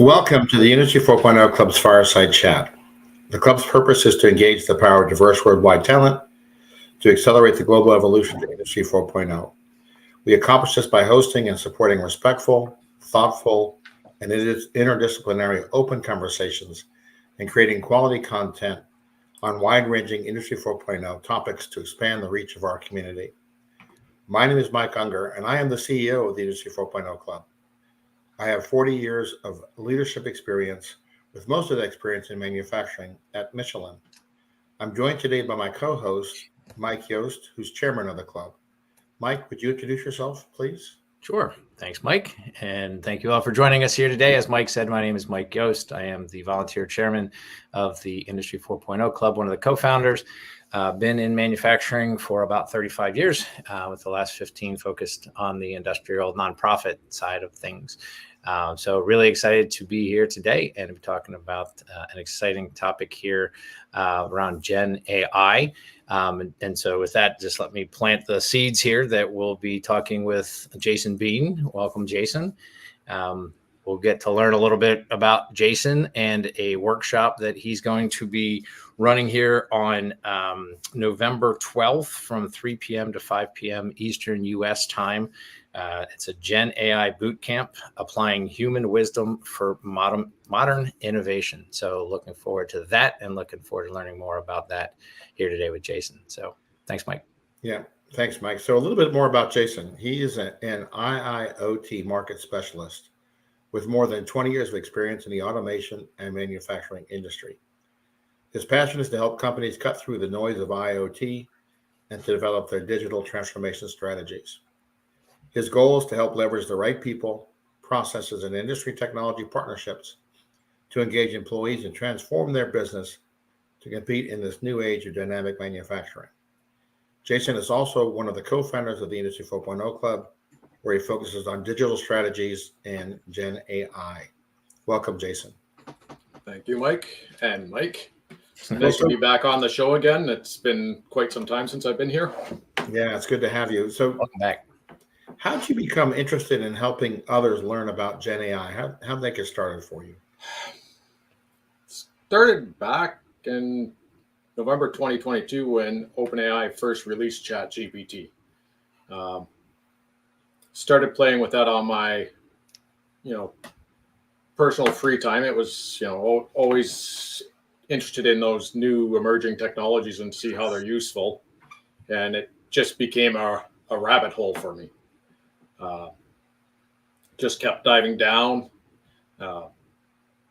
Welcome to the Industry 4.0 Club's Fireside Chat. The club's purpose is to engage the power of diverse worldwide talent to accelerate the global evolution to Industry 4.0. We accomplish this by hosting and supporting respectful, thoughtful, and interdisciplinary open conversations and creating quality content on wide-ranging Industry 4.0 topics to expand the reach of our community. My name is Mike Ungar, and I am the CEO of the Industry 4.0 Club. I have 40 years of leadership experience, with most of the experience in manufacturing at Michelin. I'm joined today by my co-host, Mike Yost, who's chairman of the club. Mike, would you introduce yourself, please? Sure. Thanks, Mike. And thank you all for joining us here today. As Mike said, my name is Mike Yost. I am the volunteer chairman of the Industry 4.0 Club, one of the co-founders. Been in manufacturing for about 35 years, with the last 15 focused on the industrial nonprofit side of things. So really excited to be here today and be talking about an exciting topic here around GenAI. And so with that, just let me plant the seeds here that we'll be talking with Jason Bean. Welcome, Jason. We'll get to learn a little bit about Jason and a workshop that he's going to be running here on November 12th from 3 p.m. to 5 p.m. Eastern U.S. time. It's a Gen AI boot camp applying human wisdom for modern innovation. So looking forward to that and looking forward to learning more about that here today with Jason. So thanks, Mike. Yeah, thanks, Mike. So a little bit more about Jason. He is an IIoT market specialist with more than 20 years of experience in the automation and manufacturing industry. His passion is to help companies cut through the noise of IoT and to develop their digital transformation strategies. His goal is to help leverage the right people, processes, and industry technology partnerships to engage employees and transform their business to compete in this new age of dynamic manufacturing. Jason is also one of the co-founders of the Industry 4.0 Club, where he focuses on digital strategies and Gen AI. Welcome, Jason. Thank you, Mike. And Mike, it's nice to be back on the show again. It's been quite some time since I've been here. Yeah, it's good to have you. So, Welcome back. How did you become interested in helping others learn about Gen AI? How did that get started for you? Started back in November 2022 when OpenAI first released ChatGPT. Started playing with that on my, personal free time. It was, always interested in those new emerging technologies and see how they're useful. And it just became a rabbit hole for me. Just kept diving down.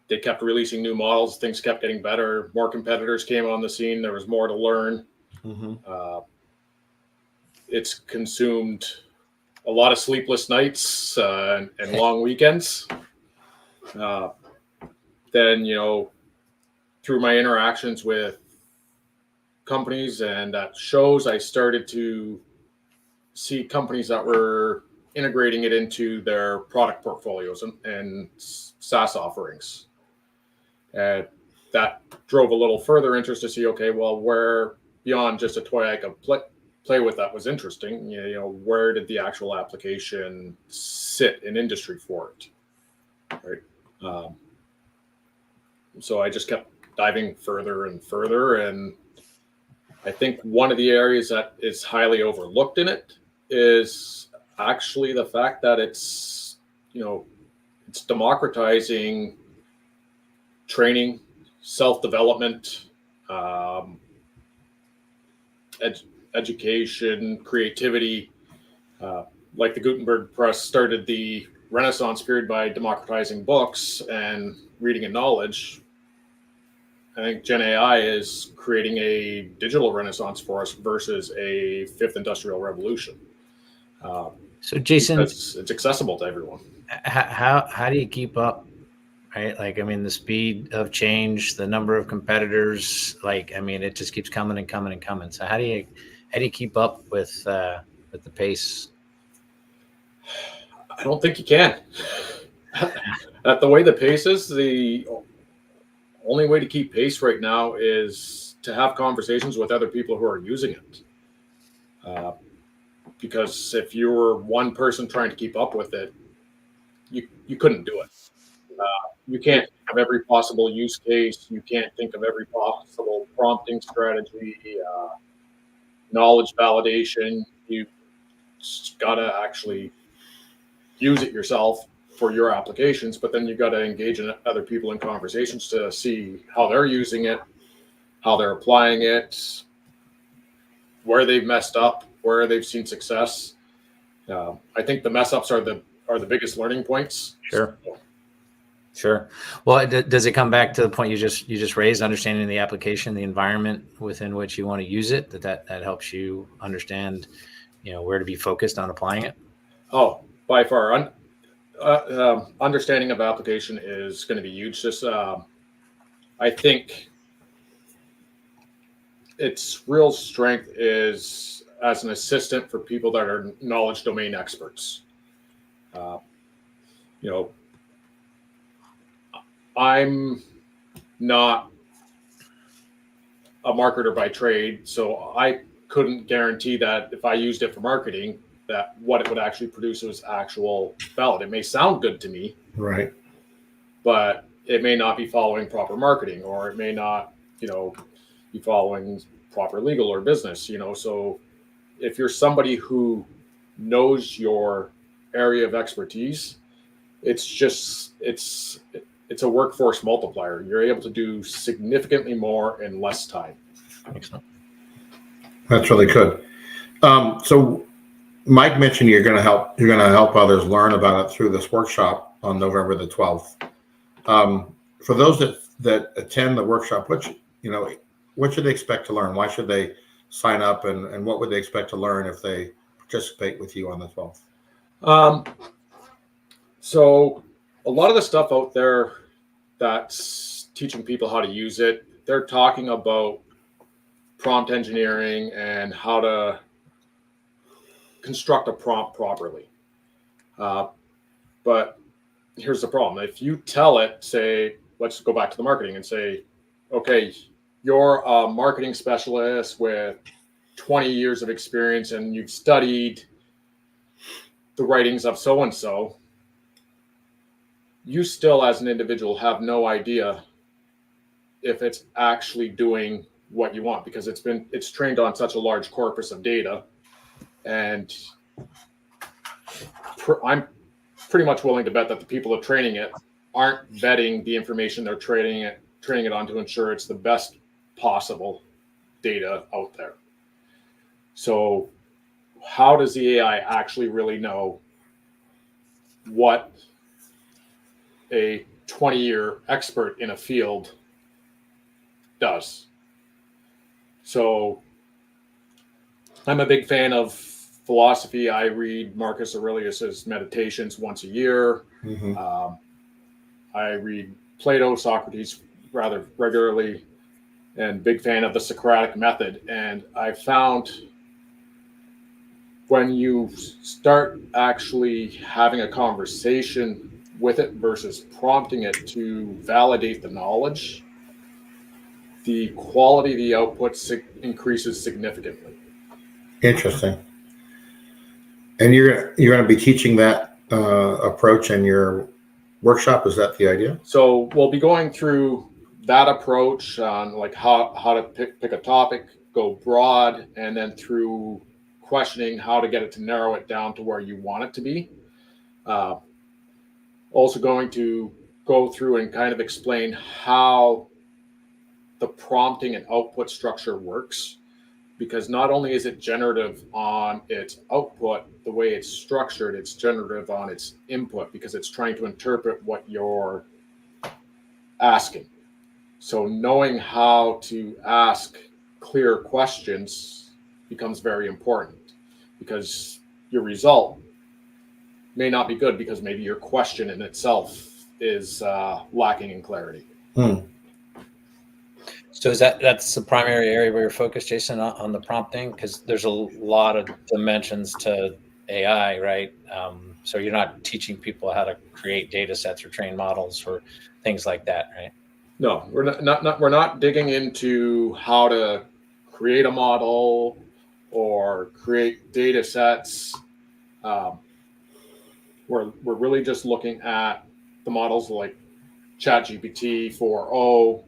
They kept releasing new models. Things kept getting better. More competitors came on the scene. There was more to learn. Mm-hmm. It's consumed a lot of sleepless nights and long weekends. Then, through my interactions with companies and at shows, I started to see companies that were integrating it into their product portfolios and SaaS offerings. And that drove a little further interest to see, okay, well, where beyond just a toy I could play with that was interesting, where did the actual application sit in industry for it, right? So I just kept diving further and further. And I think one of the areas that is highly overlooked in it is actually the fact that it's democratizing training, self-development, education, creativity. Like the Gutenberg Press started the Renaissance period by democratizing books and reading and knowledge. I think Gen AI is creating a digital renaissance for us versus a fifth industrial revolution. So Jason, it's accessible to everyone. How do you keep up? Right? The speed of change, the number of competitors, it just keeps coming and coming and coming. So how do you keep up with the pace? I don't think you can. At the way the pace is, the only way to keep pace right now is to have conversations with other people who are using it. Because if you were one person trying to keep up with it, you couldn't do it. You can't think of every possible use case. You can't think of every possible prompting strategy, knowledge validation. You just gotta actually use it yourself for your applications, but then you got to engage in other people in conversations to see how they're using it, how they're applying it, where they've messed up, where they've seen success. I think the mess ups are the biggest learning points. Sure. Well, does it come back to the point you just raised, understanding the application, the environment within which you want to use it? That helps you understand, where to be focused on applying it. Oh, by far, understanding of application is going to be huge. Just, I think its real strength is as an assistant for people that are knowledge domain experts. I'm not a marketer by trade, so I couldn't guarantee that if I used it for marketing, that what it would actually produce was actual valid. It may sound good to me, Right. but it may not be following proper marketing, or it may not, be following proper legal or business. So if you're somebody who knows your area of expertise, it's a workforce multiplier. You're able to do significantly more in less time. Excellent. That's really good. So Mike mentioned you're going to help others learn about it through this workshop on November the 12th. For those that attend the workshop, what should they expect to learn? Why should they sign up, and what would they expect to learn if they participate with you on the 12th? So a lot of the stuff out there that's teaching people how to use it, they're talking about prompt engineering and how to construct a prompt properly. But here's the problem. If you tell it, say, let's go back to the marketing and say, okay, you're a marketing specialist with 20 years of experience and you've studied the writings of so-and-so, you still as an individual have no idea if it's actually doing what you want, because it's trained on such a large corpus of data. And I'm pretty much willing to bet that the people are training it aren't vetting the information they're training it on to ensure it's the best possible data out there. So how does the AI actually really know what a 20-year expert in a field does? So I'm a big fan of philosophy. I read Marcus Aurelius's Meditations once a year. Mm-hmm. I read Plato, Socrates rather regularly, and big fan of the Socratic method. And I found when you start actually having a conversation with it versus prompting it to validate the knowledge, the quality of the output increases significantly. Interesting. And you're going to be teaching that approach in your workshop. Is that the idea? So we'll be going through that approach on like how to pick a topic, go broad, and then through questioning how to get it to narrow it down to where you want it to be. Also going to go through and kind of explain how the prompting and output structure works, because not only is it generative on its output, the way it's structured, it's generative on its input, because it's trying to interpret what you're asking. So knowing how to ask clear questions becomes very important, because your result may not be good because maybe your question in itself is lacking in clarity. So that's the primary area where you're focused, Jason, on the prompting? Because there's a lot of dimensions to AI, right? So you're not teaching people how to create data sets or train models or things like that, right? No, we're not digging into how to create a model or create data sets. We're really just looking at the models like ChatGPT 4.0,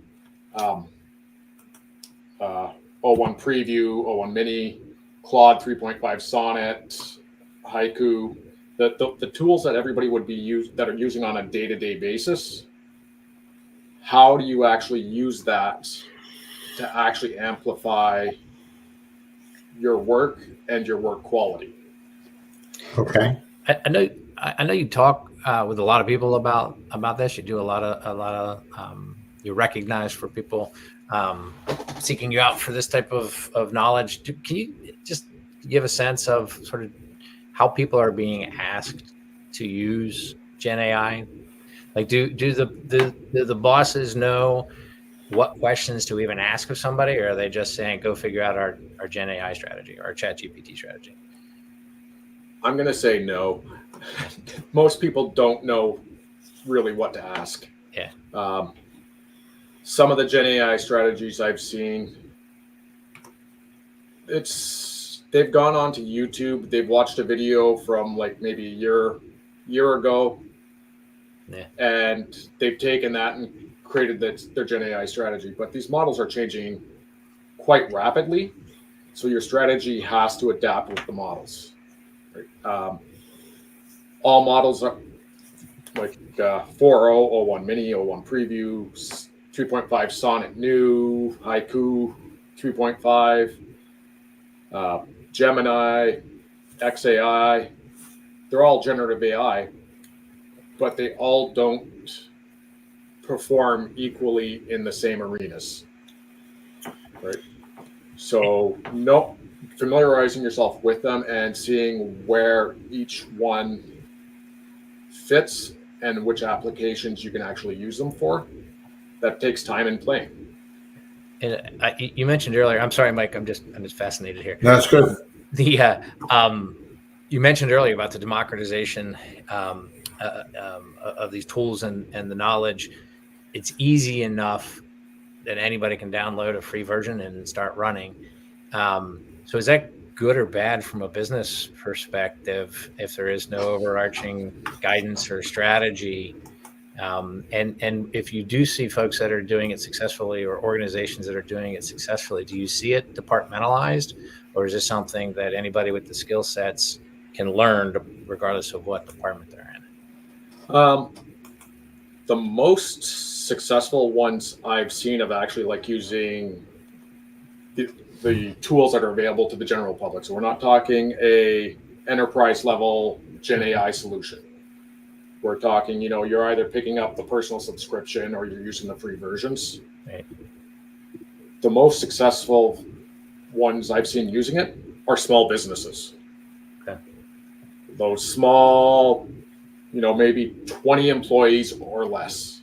O1 Preview, O1 Mini, Claude 3.5 Sonnet, Haiku, the tools that everybody would be that are using on a day-to-day basis. How do you actually use that to actually amplify your work and your work quality? Okay. I know you talk with a lot of people about this. You do a lot of you're recognized for people seeking you out for this type of knowledge. Can you just give a sense of sort of how people are being asked to use GenAI? Like, do the bosses know what questions to even ask of somebody, or are they just saying, go figure out our GenAI strategy or our ChatGPT strategy? I'm going to say no. Most people don't know really what to ask. Yeah. Some of the GenAI strategies I've seen, they've gone on to YouTube. They've watched a video from like maybe a year ago, and they've taken that and created their GenAI strategy. But these models are changing quite rapidly, so your strategy has to adapt with the models. Right? All models are like 4.0, O1 Mini, O1 Preview, 3.5 Sonnet New, Haiku 3.5, Gemini, XAI. They're all generative AI, but they all don't perform equally in the same arenas. Right? So, familiarizing yourself with them and seeing where each one fits and which applications you can actually use them for. That takes time and playing. And you mentioned earlier. I'm sorry, Mike. I'm just fascinated here. That's good. You mentioned earlier about the democratization of these tools and the knowledge. It's easy enough that anybody can download a free version and start running. So is that good or bad from a business perspective if there is no overarching guidance or strategy? And if you do see folks that are doing it successfully or organizations that are doing it successfully, do you see it departmentalized, or is this something that anybody with the skill sets can learn regardless of what department they're in? The most successful ones I've seen of actually like using the tools that are available to the general public. So we're not talking a enterprise level GenAI solution. We're talking, you're either picking up the personal subscription or you're using the free versions. Right. The most successful ones I've seen using it are small businesses. Okay. Those small, maybe 20 employees or less.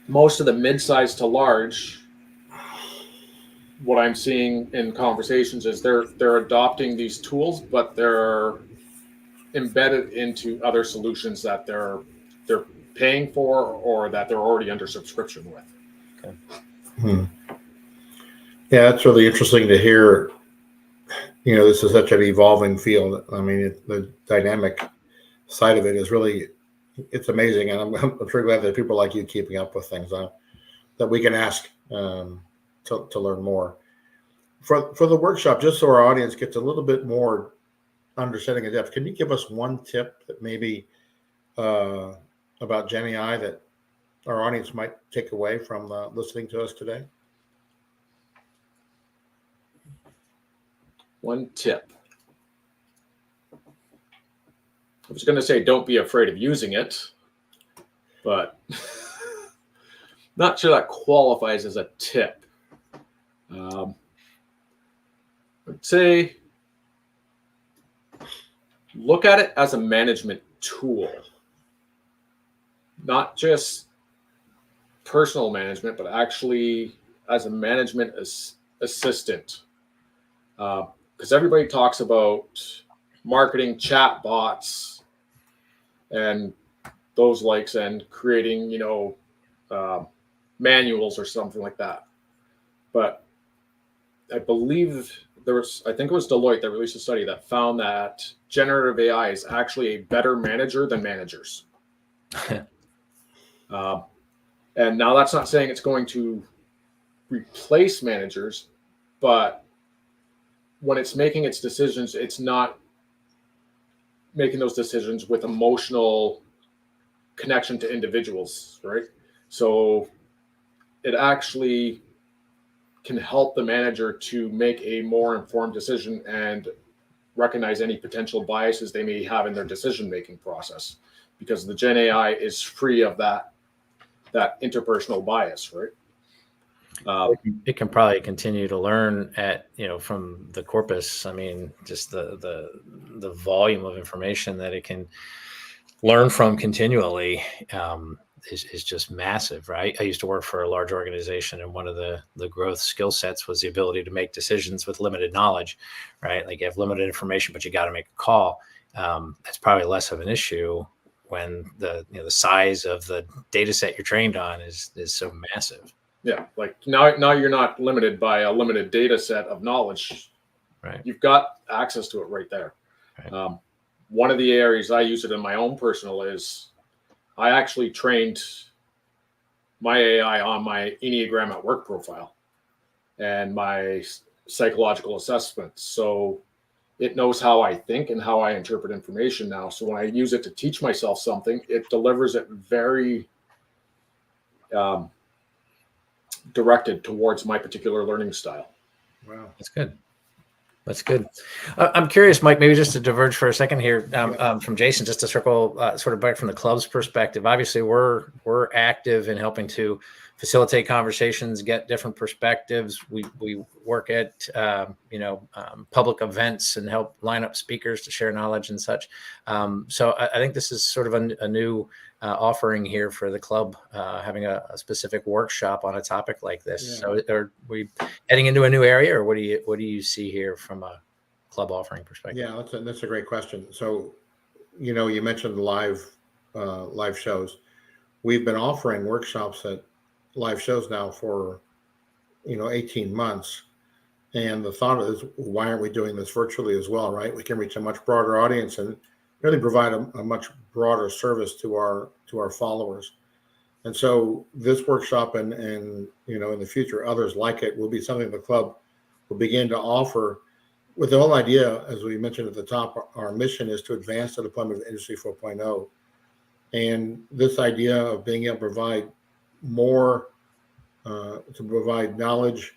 Most of the mid-sized to large, what I'm seeing in conversations is they're adopting these tools, but they're embedded into other solutions that they're paying for or that they're already under subscription with. Okay. Yeah, that's really interesting to hear. This is such an evolving field. I mean, the dynamic side of it is really, it's amazing. And I'm sure glad that people like you keeping up with things that we can ask to learn more. For the workshop, just so our audience gets a little bit more understanding of depth, can you give us one tip that maybe about GenAI that our audience might take away from listening to us today? One tip. I was going to say, don't be afraid of using it, but not sure that qualifies as a tip. I'd say look at it as a management tool, not just personal management, but actually as a management assistant. Because everybody talks about marketing chat bots and those likes and creating, manuals or something like that. But I believe I think it was Deloitte that released a study that found that generative AI is actually a better manager than managers. And now that's not saying it's going to replace managers, but when it's making its decisions, it's not making those decisions with emotional connection to individuals, right? So it actually can help the manager to make a more informed decision and recognize any potential biases they may have in their decision-making process, because the Gen AI is free of that interpersonal bias, right? It can probably continue to learn from the corpus. I mean, just the volume of information that it can learn from continually is just massive, right? I used to work for a large organization, and one of the growth skill sets was the ability to make decisions with limited knowledge, right? Like you have limited information, but you got to make a call. That's probably less of an issue when the size of the data set you're trained on is so massive. Yeah, like now you're not limited by a limited data set of knowledge. Right. You've got access to it right there. Right. One of the areas I use it in my own personal is I actually trained my AI on my Enneagram at work profile and my psychological assessments. So it knows how I think and how I interpret information now. So when I use it to teach myself something, it delivers it very directed towards my particular learning style. Wow, that's good. That's good. I'm curious, Mike, maybe just to diverge for a second here from Jason, just to circle sort of back from the club's perspective. Obviously, we're active in helping to facilitate conversations, get different perspectives. We work at public events and help line up speakers to share knowledge and such. So I think this is sort of a new offering here for the club, having a specific workshop on a topic like this. Yeah. So are we heading into a new area, or what do you see here from a club offering perspective? Yeah, that's a great question. So, you mentioned live shows. We've been offering workshops at live shows now for 18 months. And the thought is, why aren't we doing this virtually as well, right? We can reach a much broader audience and really provide a much broader service to our followers. And so this workshop and in the future, others like it will be something the club will begin to offer, with the whole idea, as we mentioned at the top, our mission is to advance the deployment of Industry 4.0. And this idea of being able to provide more, to provide knowledge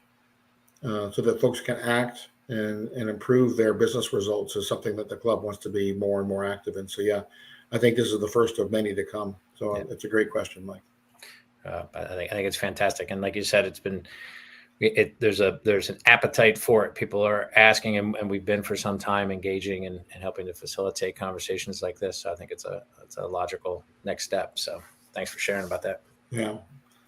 so that folks can act and improve their business results is something that the club wants to be more and more active in. So, yeah, I think this is the first of many to come. So yeah. It's a great question, Mike. I think it's fantastic. And like you said, there's an appetite for it. People are asking, and we've been for some time engaging and helping to facilitate conversations like this. So I think it's a logical next step. So thanks for sharing about that. Yeah.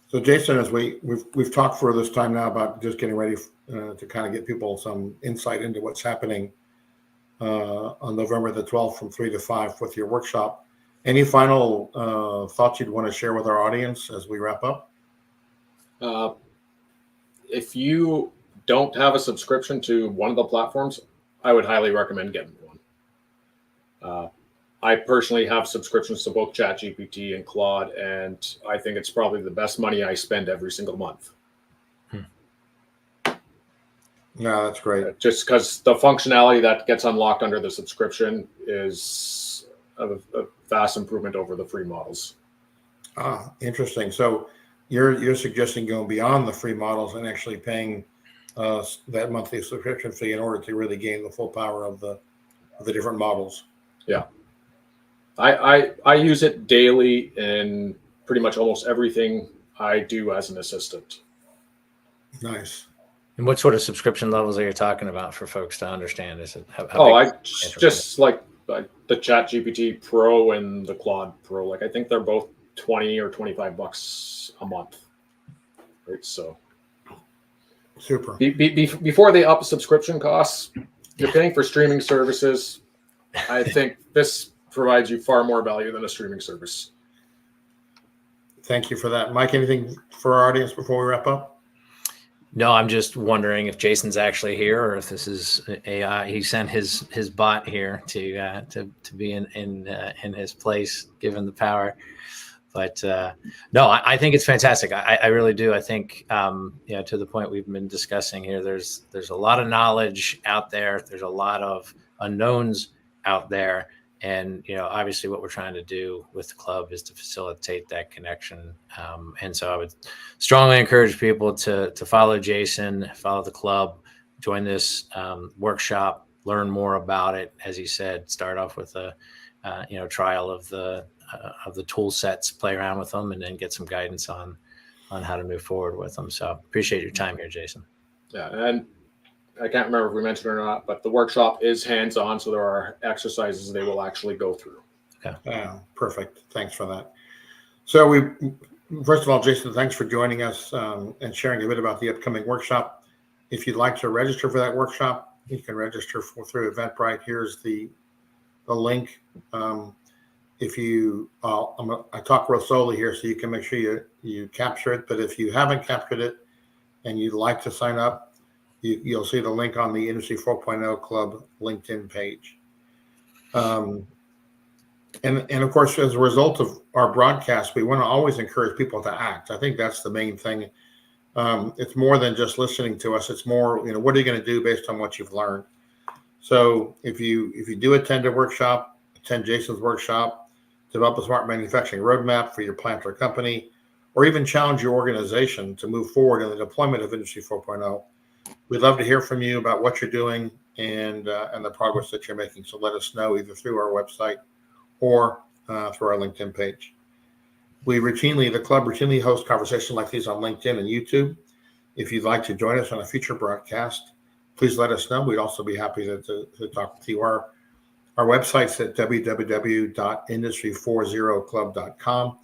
So Jason, as we've talked for this time now about just getting ready to kind of get people some insight into what's happening on November the 12th from 3 to 5 with your workshop. Any final thoughts you'd want to share with our audience as we wrap up? If you don't have a subscription to one of the platforms, I would highly recommend getting one. I personally have subscriptions to both ChatGPT and Claude, and I think it's probably the best money I spend every single month. No, that's great. Just because the functionality that gets unlocked under the subscription is a vast improvement over the free models. Ah, interesting. So you're suggesting going beyond the free models and actually paying that monthly subscription fee in order to really gain the full power of the different models. Yeah. I use it daily in pretty much almost everything I do as an assistant. Nice. And what sort of subscription levels are you talking about for folks to understand? Is it I just like the ChatGPT Pro and the Claude Pro. Like I think they're both $20 or $25 a month. Right. So super. Before they up subscription costs, you're paying for streaming services. I think this provides you far more value than a streaming service. Thank you for that. Mike, anything for our audience before we wrap up? No, I'm just wondering if Jason's actually here or if this is AI. He sent his bot here to be in his place, given the power. But no, I think it's fantastic. I really do. I think to the point we've been discussing here, there's a lot of knowledge out there. There's a lot of unknowns out there. And, obviously what we're trying to do with the club is to facilitate that connection. And so I would strongly encourage people to follow Jason, follow the club, join this workshop, learn more about it. As he said, start off with a, trial of the tool sets, play around with them, and then get some guidance on how to move forward with them. So appreciate your time here, Jason. Yeah. And I can't remember if we mentioned it or not, but the workshop is hands-on, so there are exercises they will actually go through. Okay. Perfect. Thanks for that. So first of all, Jason, thanks for joining us and sharing a bit about the upcoming workshop. If you'd like to register for that workshop, you can register through Eventbrite. Here's the link. If you, I talk real slowly here, so you can make sure you capture it. But if you haven't captured it and you'd like to sign up, you'll see the link on the Industry 4.0 Club LinkedIn page. And of course, as a result of our broadcast, we want to always encourage people to act. I think that's the main thing. It's more than just listening to us. It's more, what are you going to do based on what you've learned? So if you do attend a workshop, attend Jason's workshop, develop a smart manufacturing roadmap for your plant or company, or even challenge your organization to move forward in the deployment of Industry 4.0, we'd love to hear from you about what you're doing and the progress that you're making. So let us know either through our website or through our LinkedIn page. The club routinely hosts conversations like these on LinkedIn and YouTube. If you'd like to join us on a future broadcast, please let us know. We'd also be happy to talk with you. Our website's at www.industry40club.com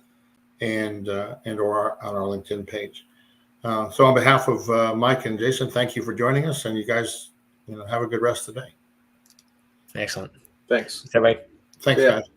and or on our LinkedIn page. So on behalf of Mike and Jason, thank you for joining us, and you guys, have a good rest of the day. Excellent. Thanks. Everybody. Thanks, guys.